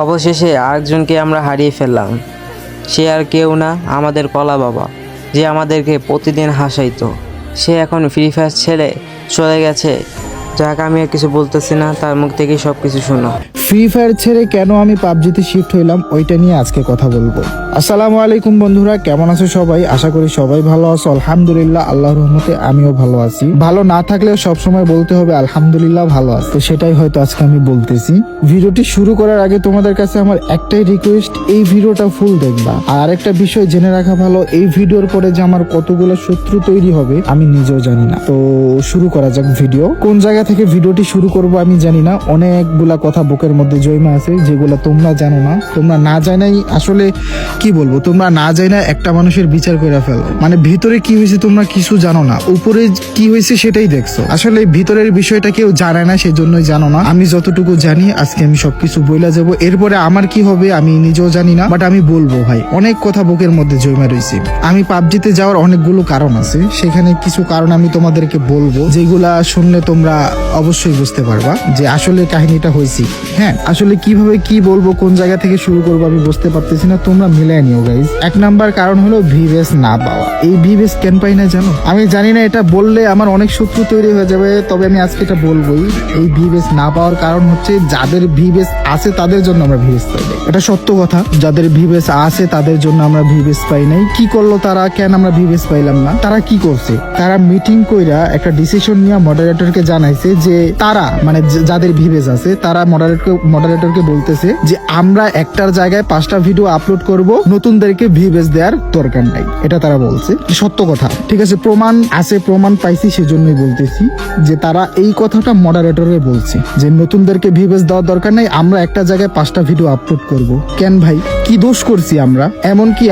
অবশেষে আরেকজনকে আমরা হারিয়ে ফেললাম। সে আর কেউ না, আমাদের কলা বাবা, যে আমাদেরকে প্রতিদিন হাসাইতো। সে এখন ফ্রি ফায়ার ছেড়ে চলে গেছে। যাক, আমি আর কিছু বলতেছি না, তার মুখ থেকেই সব কিছু শোনো। ফ্রি ফায়ার ছেড়ে কেন আমি পাবজিতে শিফট হইলাম ওইটা নিয়ে আজকে কথা বলবো। আসসালামু আলাইকুম বন্ধুরা, কেমন আছো সবাই? আশা করি সবাই ভালো আছো। আলহামদুলিল্লাহ, আল্লাহর রহমতে আমিও ভালো আছি। ভালো না থাকলেও সবসময় বলতে হবে আলহামদুলিল্লাহ ভালো আছে, তো সেটাই হয়তো আজকে আমি বলতেছি। ভিডিওটি শুরু করার আগে তোমাদের কাছে আমার একটাই রিকোয়েস্ট, এই ভিডিওটা ফুল দেখবা। আর একটা বিষয় জেনে রাখা ভালো, এই ভিডিওর পরে যে আমার কতগুলো শত্রু তৈরি হবে আমি নিজেও জানি না। তো শুরু করা যাক ভিডিও। কোন জায়গা থেকে ভিডিওটি শুরু করব আমি জানি না। অনেকগুলা কথা বুকের মধ্যে জমা আছে যেগুলো তোমরা জানো না। তোমরা না জানাই আসলে কি বলবো, তোমরা না জানি না একটা মানুষের বিচার করে ফেলো। মানে ভিতরে কি হয়েছে তোমরা কিছু জানো না, উপরে কি হয়েছে সেটাই দেখছো। আসলে ভিতরের বিষয়টা কেউ জানে না, সেজন্যই জানো না। আমি যতটুকু জানি আজকে আমি সবকিছু বইলা যাব। এরপরে আমার কি হবে আমি নিজেও জানি না, বাট আমি বলবো ভাই। অনেক কথা বুকের মধ্যে জমা রয়েছে। আমি পাবজিতে যাওয়ার অনেকগুলো কারণ আছে, সেখানে কিছু কারণ আমি তোমাদেরকে বলবো, যেগুলা শুনলে তোমরা অবশ্যই বুঝতে পারবা যে আসলে কাহিনীটা হয়েছে। হ্যাঁ, আসলে কিভাবে কি বলবো, কোন জায়গা থেকে শুরু করবো আমি বুঝতে পারতেছি না। তোমরা মিলাই নিও গাইজ। এক নাম্বার কারণ হলো ভিভেস না পাওয়া। এই ভিভেস কেন পাই না জানো? আমি জানি না, এটা বললে আমার অনেক শত্রু তৈরি হয়ে যাবে, তবে আমি আজকে এটা বলবোই। এই ভিভেস না পাওয়ার কারণ হচ্ছে যাদের ভিভেস আছে তাদের জন্য আমরা ভিভেস পাই নাই। এটা সত্য কথা, যাদের ভিভেস আছে তাদের জন্য আমরা ভিভেস পাই নাই। কি করলো তারা? কেন আমরা ভিভেস পাইলাম না? তারা কি করছে? তারা মিটিং কইরা একটা ডিসিশন নিয়ে মডারেটরকে জানাইছে যে তারা মানে যাদের ভিভেস আছে তারা মডারেটরকে বলতেছে যে আমরা একটার জায়গায় 5টা ভিডিও আপলোড করব, নতুনদেরকে ভিভেস দেওয়ার দরকার নাই। এটা তারা বলছে, সত্য কথা। ঠিক আছে, প্রমাণ আছে, প্রমাণ পাইছি, সেজন্যই বলতেছি যে তারা এই কথাটা মডারেটরে বলছে যে নতুনদেরকে ভিভেস দেওয়ার দরকার নাই, আমরা একটা জায়গায় 5টা ভিডিও আপলোড করব। কেন ভাই, কি দোষ করছি আমরা? এমন কি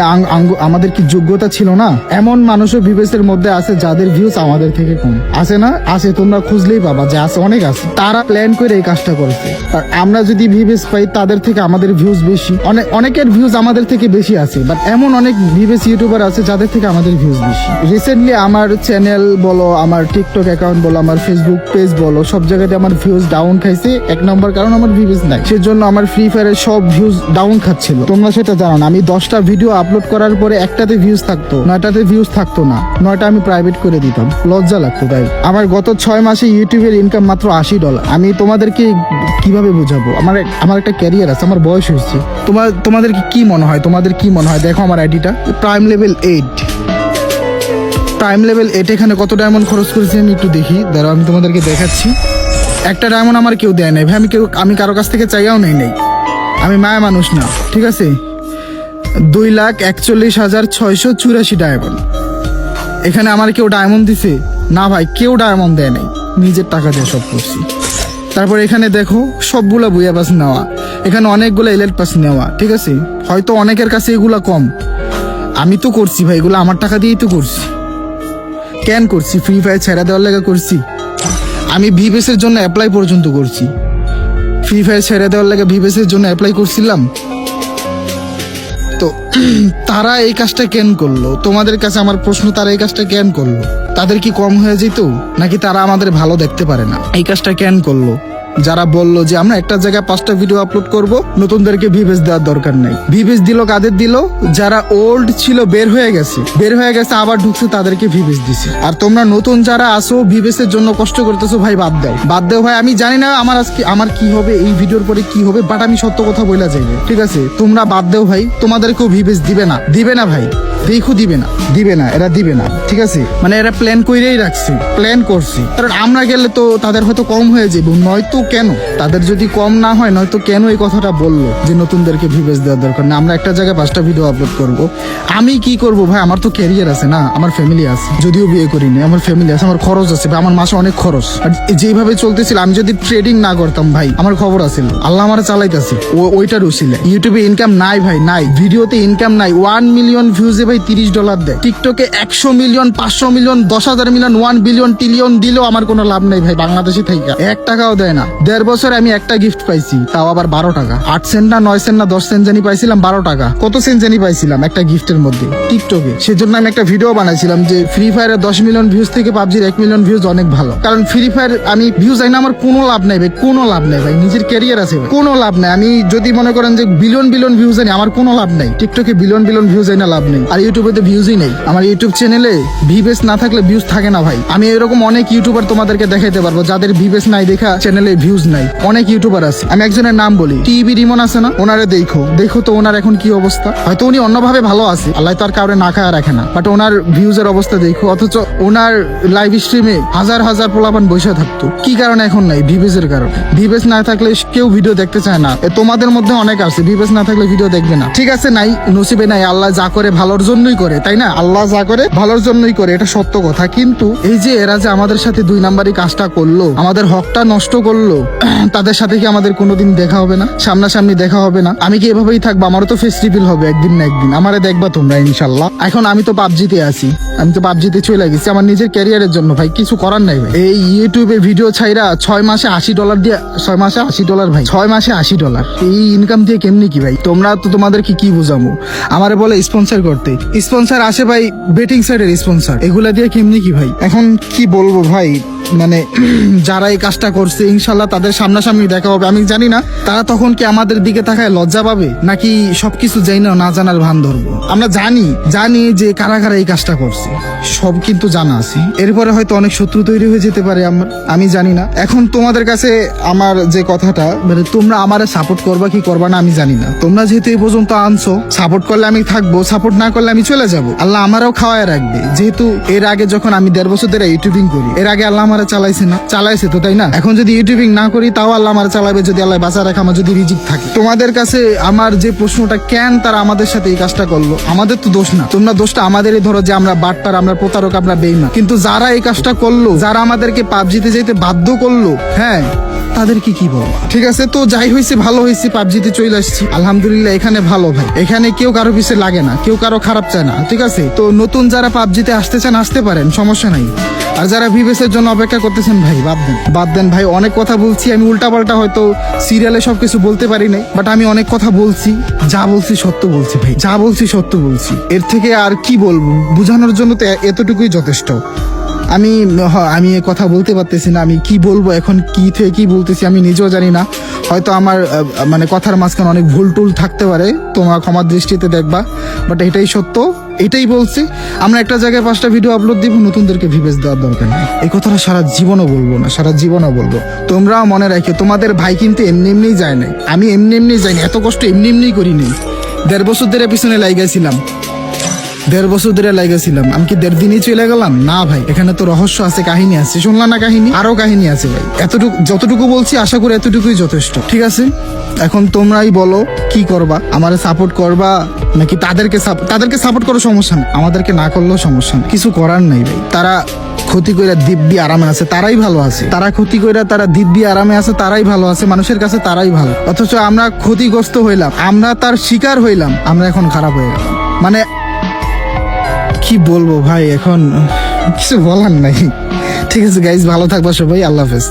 আমাদের কি যোগ্যতা ছিল না? এমন মানুষও ভিভেসের মধ্যে আছে যাদের ভিউজ আমাদের থেকে কম আছে না? আছে, তোমরা খুঁজলেই পাবা যে আছে, অনেক আছে। তারা প্ল্যান করে এই কাজটা করেছে। আর আমরা যদি ভিভেস পাই তাদের থেকে আমাদের ভিউজ বেশি, অনেকের ভিউজ আমাদের থেকে বেশি আছে, বাট এমন অনেক ভিভেস ইউটিউবার আছে যাদের থেকে আমাদের ভিউজ বেশি। রিসেন্টলি আমার চ্যানেল বলো, আমার টিকটক অ্যাকাউন্ট বলো, আমার ফেসবুক পেজ বলো, সব জায়গাতে আমার ভিউজ ডাউন খাইছে। এক নম্বর কারণ আমার ভিউজ নাই, সেজন্য আমার ফ্রি ফায়ারের সব ভিউজ ডাউন খাচ্ছিল। তোমরা সেটা জানো না। আমি 10টা ভিডিও আপলোড করার পরে একটাতে ভিউজ থাকতো, 9টাতে ভিউজ থাকতো না। 9টা আমি প্রাইভেট করে দিতাম, লজ্জা লাগতো তাই। আমার গত 6 মাসে ইউটিউবের ইনকাম মাত্র $80। আমি তোমাদেরকে কিভাবে বোঝাবো? আমার একটা ক্যারিয়ার আছে, আমার বয়স হয়েছে। তোমাদের কি মনে হয়? দেখো আমার আইডিটা প্রাইম লেভেল 8। প্রাইম লেভেল 8 এখানে কত ডায়মন্ড খরচ করেছি আমি একটু দেখি, দাঁড়াও আমি তোমাদেরকে দেখাচ্ছি। একটা ডায়মন্ড আমার কেউ দেয় নাই ভাই, আমি কারো কাছ থেকে চাইয়াও নেই। আমি মায়া মানুষ না, ঠিক আছে। 2,41,684 ডায়মন্ড। এখানে আমার কেউ ডায়মন্ড দিছে না ভাই, কেউ ডায়মন্ড দেয় নাই, নিজের টাকা দিয়ে সব করছি। তারপর এখানে দেখো সবগুলা বুয়া পাস নেওয়া, এখানে অনেকগুলো এলিট পাস নেওয়া, ঠিক আছে। হয়তো অনেকের কাছে এগুলা কম, আমি তো করছি ভাই, এগুলো আমার টাকা দিয়েই তো করছি। কেন করছি? ফ্রি ফায়ার ছেড়ে দেওয়ার লেগে করছি। আমি ভিভেসের জন্য অ্যাপ্লাই পর্যন্ত করছি। ফ্রি ফায়ার ছেড়ে দেওয়ার লেগে ভিভেসের জন্য অ্যাপ্লাই করছিলাম। তো তারা এই কাজটা কেন করলো? তোমাদের কাছে আমার প্রশ্ন, তারা এই কাজটা কেন করলো? তাদের কি কম হয়ে যেত, নাকি তারা আমাদের ভালো দেখতে পারে না? এই কাজটা কেন করলো? যারা বললো যে আমরা একটা জায়গায় 5টা ভিডিও আপলোড করব, নতুনদেরকে ভিভেস দেওয়ার দরকার নাই। ভিভেস দিল কাদের দিল? যারা ওল্ড ছিল বের হয়ে গেছে আবার ঢুকছে, তাদেরকে ভিভেস দিছে। আর তোমরা নতুন যারা আসো ভিভেসের জন্য কষ্ট করতেছো ভাই, বাদ দাও ভাই। আমি জানি না আমার কি হবে, এই ভিডিওর পরে কি হবে, বাট আমি সত্য কথা বইলা যাইবে, ঠিক আছে। তোমরা বাদ দাও ভাই, তোমাদেরকেও ভিভেস দিবে না ভাই, দেখো দিবে না, এরা দিবে না, ঠিক আছে। মানে এরা প্ল্যান কইরেই রাখছে, প্ল্যান করছে। কারণ আমরা গেলে তো তাদের হয়তো কম হয়ে যাবে, নয়তো কেন তাদের যদি কম না হয়, নয়তো কেন এই কথাটা বললো যে নতুনদেরকে ভিভেস দেওয়ার দরকার না, আমরা একটা জায়গায় 5টা ভিডিও আপলোড করব। আমি কি করব ভাই? আমার তো ক্যারিয়ার আছে না, আমার ফ্যামিলি আছে, যদিও বিয়ে করিনি, আমার ফ্যামিলি আছে, আমার খরচ আছে ভাই, আমার মাসে অনেক খরচ। আর যেভাবে চলতেছিল, আমি যদি ট্রেডিং না করতাম ভাই, আমার খবর আছে, আল্লাহ আমার চালাইতেছে, ওইটার উসিলে। ইউটিউবে ইনকাম নাই ভাই, নাই, ভিডিওতে ইনকাম নাই। 1 মিলিয়ন ভিউজে ভাই ভাই $30 দেয়, টিকটকে 100 million 500 million 10,000 million 1 billion trillion দিলেও আমার কোনো লাভ নেই ভাই বাংলাদেশে থেকে। 1 টাকাও দেয় না। 1.5 বছরে আমি একটা গিফট পাইছি, তাও আবার 12 টাকা। 8 সেন্ট না 9 সেন্ট না 10 সেন্ট জানি পাইছিলাম, 12 টাকা। কত সেন্ট জানি পাইছিলাম একটা গিফটের মধ্যে টিকটকে। সেজন্য আমি একটা ভিডিও বানাইছিলাম যে ফ্রি ফায়ারের 10 মিলিয়ন ভিউজ থেকে পাবজির 1 মিলিয়ন ভিউজ অনেক ভালো। কারণ ফ্রি ফায়ার আমি ভিউজ আই না, আমার কোনো লাভ নাই ভাই, কোনো লাভ নাই ভাই। নিজের ক্যারিয়ার আছে ভাই, কোনো লাভ নাই। আমি যদি মনে করেন যে বিলিয়ন বিলিয়ন ভিউজ আনি, আমার কোনো লাভ নাই। টিকটকে বিলিয়ন বিলিয়ন ভিউজ আই না, লাভ নেই। আর ইউটিউবে তো ভিউজই নেই। আমার ইউটিউব চ্যানেলে ভিউজ না থাকলে ভিউজ থাকে না ভাই। আমি এরকম অনেক ইউটিউবার তোমাদেরকে দেখাইতে পারবো যাদের ভিউজ নাই দেখা চ্যানেলে ভিউজ নাই। অনেক ইউটিউবার আছে, আমি একজনের নাম বলি, টিভি রিমন আছে না, ওনারে দেখো তো ওনার এখন কি অবস্থা। হয়তো উনি অন্যভাবে ভালো আছে, আল্লাহ তো আর কাউরে না খায় রাখে না, বাট ওনার ভিউজের অবস্থা দেখো। অথচ ওনার লাইভ স্ট্রিমে হাজার হাজার পোলাপান বসে থাকতো, কি কারণে এখন নাই? ভিউজের কারণে। ভিউজ না থাকলে কেউ ভিডিও দেখতে চায় না। তোমাদের মধ্যে অনেক আছে ভিউজ না থাকলে ভিডিও দেখবে না, ঠিক আছে, নাই নসিবে নাই। আল্লাহ যা করে ভালোর জন্যই করে, তাই না? আল্লাহ যা করে ভালোর জন্যই করে, এটা সত্য কথা। কিন্তু এই যে এরা যে আমাদের সাথে 2 নাম্বারি কাজটা করলো, আমাদের হকটা নষ্ট করলো, তাদের সাথে কি আমাদের কোনোদিন দেখা হবে না? সামনাসামনি দেখা হবে না? আমি কি এভাবেই থাকবো? আমারও তো ফেস রিভিল হবে একদিন না একদিন, আমারে দেখবা তোমরা ইনশাল্লাহ। এখন আমি তো পাবজিতে আছি, আমি তো পাবজিতে চলে গেছি আমার নিজের ক্যারিয়ারের জন্য ভাই, কিছু করার নাই ভাই। এই ইউটিউবে ভিডিও ছাইরা 6 মাসে $80 দিয়ে, 6 মাসে $80 ভাই, 6 মাসে $80, এই ইনকাম দিয়ে কেমনি কি ভাই? তোমরা তো তোমাদেরকে কি বুঝামো? আমারে বলে স্পন্সর করতে, স্পন্সর আসে ভাই বেটিং সাইডের স্পন্সর, এগুলা দিয়ে কেমনি কি ভাই? এখন কি বলবো ভাই, মানে যারা এই কাজটা করছে ইনশাল্লাহ তাদের সামনাসামনি দেখা হবে। আমি জানি না তারা তখন কি আমাদের দিকে তাকায় লজ্জা পাবে, নাকি সবকিছু যাই না জানার ভান ধরবো। আমরা জানি যে কারা কারা এই কাজটা করছে, সব কিন্তু জানা আছে। এরপরে হয়তো অনেক শত্রু তৈরি হয়ে যেতে পারে আমি জানি না। এখন তোমাদের কাছে আমার যে কথাটা, মানে তোমরা আমারে সাপোর্ট করবা কি করবা না আমি জানি না। তোমরা যেহেতু এই পর্যন্ত আনছো, সাপোর্ট করলে আমি থাকবো, সাপোর্ট না করলে আমি চলে যাব। আল্লাহ আমারও খাওয়ায় রাখবে। যেহেতু এর আগে যখন আমি 1.5 বছর ধরে ইউটিউবিং করি, এর আগে আল্লাহ আমারে চালাইছে না, চালাইছে তো, তাই না? এখন যদি ইউটিউবিং না করি তাও আল্লাহ আমার চালাবে, যদি আল্লাহ বাঁচা রাখে, আমার যদি রিজিক থাকে। তোমাদের কাছে আমার যে প্রশ্নটা, কেন তারা আমাদের সাথে এই কাজটা করলো? আমাদের তো দোষ না, তোমরা দোষটা আমাদেরই ধরো যে আমরা বাটপার, আমরা প্রতারক, আমরা বেঈমান। কিন্তু যারা এই কাজটা করলো, যারা আমাদেরকে পাবজিতে যেতে বাধ্য করলো, হ্যাঁ, তাদেরকে কি বলবো? ঠিক আছে, তো যাই হয়েছে ভালো হয়েছে, পাবজিতে চলে আসছি আলহামদুলিল্লাহ। এখানে ভালো ভাই, এখানে কেউ কারো পিছে লাগে না, কেউ কারো খারাপ চায় না, ঠিক আছে? তো নতুন যারা পাবজিতে আসতে চান আসতে পারেন, সমস্যা নাই। আর যারা ভিভেসের জন্য অপেক্ষা করতেছেন ভাই, বাদ দেন ভাই। অনেক কথা বলছি আমি, উল্টাপাল্টা হয়তো সিরিয়ালে সবকিছু বলতে পারি নাই, বাট আমি অনেক কথা বলছি, যা বলছি সত্য বলছি ভাই, যা বলছি সত্য বলছি। এর থেকে আর কি বলবো? বোঝানোর জন্য তো এতটুকুই যথেষ্ট। আমি এ কথা বলতে পারতেছি না, আমি কি বলবো এখন, কি থেকে কি বলতেছি আমি নিজেও জানি না। হয়তো আমার মানে কথার মাঝখানে অনেক ভুল টুল থাকতে পারে, তোমার ক্ষমার দৃষ্টিতে দেখবা, বাট এটাই সত্য, এটাই বলছি। আমরা একটা জায়গায় 5টা ভিডিও আপলোড দিব, নতুনদেরকে ভিউজ দেওয়ার দরকার নেই। এই কথাটা সারা জীবনও বলবো না, সারা জীবনও বলবো। তোমরাও মনে রাখো, তোমাদের ভাই কিন্তু এমনি যায় নাই, আমি এমনি যাইনি, এত কষ্ট এমনি করিনি। 1.5 বছর ধরে পিছনে লাগাইছিলাম, 1.5 বছর ধরে লাগাইছিলাম। আমি কি 1.5 দিনই চলে গেলাম? না ভাই, এখানে তো রহস্য আছে, কাহিনী আছে। শুনলাম না কাহিনী? আরো কাহিনী আছে ভাই। যতটুকু বলছি আশা করি এতটুকুই যথেষ্ট, ঠিক আছে? এখন তোমরাই বলো কি করবা, আমারে সাপোর্ট করবা নাকি তাদেরকে সাপোর্ট করো, সমস্যা নেই, আমাদেরকে না করলেও সমস্যা নেই, কিছু করার নাই ভাই। তারা ক্ষতি কইরা দিব্যি আরামে আছে, তারাই ভালো আছে। তারা ক্ষতি কইরা তারা দিব্যি আরামে আছে, তারাই ভালো আছে, মানুষের কাছে তারাই ভালো। অথচ আমরা ক্ষতিগ্রস্ত হইলাম, আমরা তার শিকার হইলাম, আমরা এখন খারাপ হয়ে গেলাম। মানে কি বলবো ভাই, এখন কিছু বলার নাই। ঠিক আছে গাইজ, ভালো থাকবা সবাই, আল্লাহ হাফেজ।